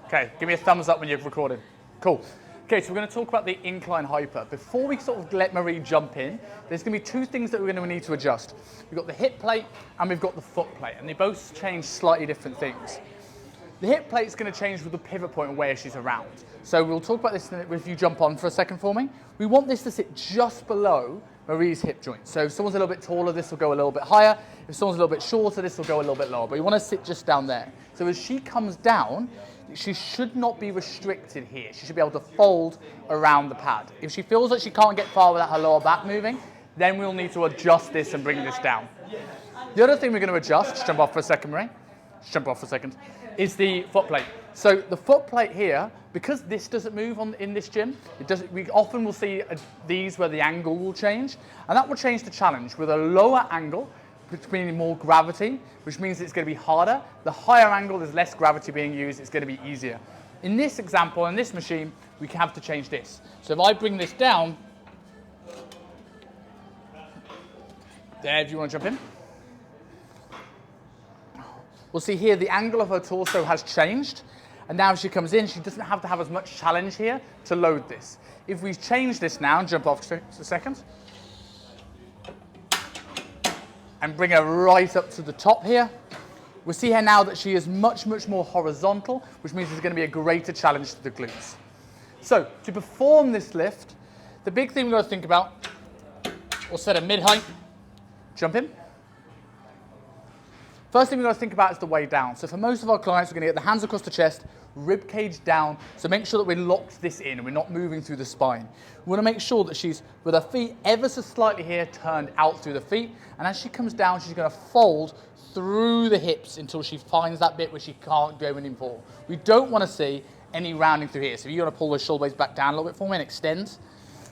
Okay, give me a thumbs up when you've recorded. Cool. Okay, so we're going to talk about the incline hyper. Before we sort of let Marie jump in, there's going to be two things that we're going to need to adjust. We've got the hip plate and we've got the foot plate, and they both change slightly different things. The hip plate is going to change with the pivot point and where she's around. So we'll talk about this if you jump on for a second for me. We want this to sit just below Marie's hip joint. So if someone's a little bit taller, this will go a little bit higher. If someone's a little bit shorter, this will go a little bit lower. But you want to sit just down there. So as she comes down, she should not be restricted here. She should be able to fold around the pad. If she feels that she can't get far without her lower back moving, then we'll need to adjust this and bring this down. The other thing we're going to adjust, just jump off for a second, Marie. Just jump off for a second, is the foot plate. So the foot plate here, because this doesn't move in this gym, we often will see these where the angle will change, and that will change the challenge. With a lower angle, which means more gravity, which means it's going to be harder. The higher angle, there's less gravity being used, it's going to be easier. In this example, in this machine, we have to change this. So if I bring this down, there, if you want to jump in. We'll see here the angle of her torso has changed, and now as she comes in, she doesn't have to have as much challenge here to load this. If we change this now, and jump off for a second, and bring her right up to the top here, we'll see here now that she is much, much more horizontal, which means there's going to be a greater challenge to the glutes. So to perform this lift, the big thing we've got to think about, we'll set a mid-height, jump in. First thing we've got to think about is the way down. So for most of our clients, we're going to get the hands across the chest, rib cage down, so make sure that we locked this in and we're not moving through the spine. We want to make sure that she's, with her feet ever so slightly here, turned out through the feet, and as she comes down, she's going to fold through the hips until she finds that bit where she can't go anymore. We don't want to see any rounding through here. So if you want to pull those shoulder blades back down a little bit for me and extend,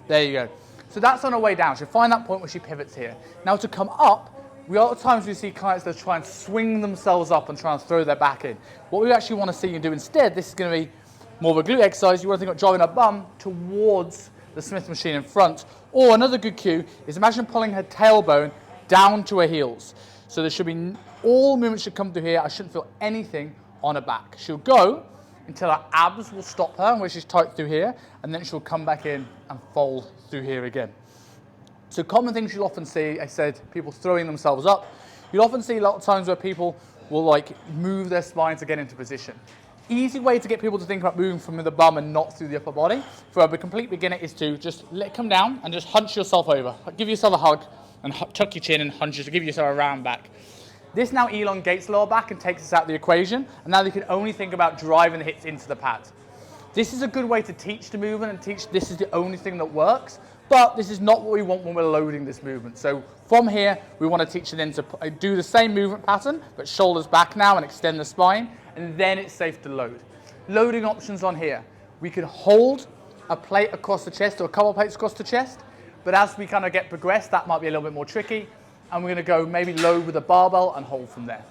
there you go. So that's on her way down. She'll find that point where she pivots here. Now to come up, a lot of times we see clients that try and swing themselves up and try and throw their back in. What we actually want to see you do instead, this is going to be more of a glute exercise. You want to think about driving her bum towards the Smith machine in front. Or another good cue is imagine pulling her tailbone down to her heels. So there should be, all movement should come through here. I shouldn't feel anything on her back. She'll go until her abs will stop her, where she's tight through here, and then she'll come back in and fold through here again. So common things you'll often see, I said, people throwing themselves up. You'll often see a lot of times where people will like move their spine to get into position. Easy way to get people to think about moving from the bum and not through the upper body for a complete beginner is to just let it come down and just hunch yourself over. Give yourself a hug and tuck your chin and hunch it to give yourself a round back. This now elongates lower back and takes us out of the equation, and now they can only think about driving the hips into the pad. This is a good way to teach the movement and teach this is the only thing that works. But this is not what we want when we're loading this movement. So from here, we want to teach it in to do the same movement pattern, but shoulders back now and extend the spine, and then it's safe to load. Loading options on here. We can hold a plate across the chest or a couple of plates across the chest, but as we kind of get progressed, that might be a little bit more tricky, and we're going to go maybe load with a barbell and hold from there.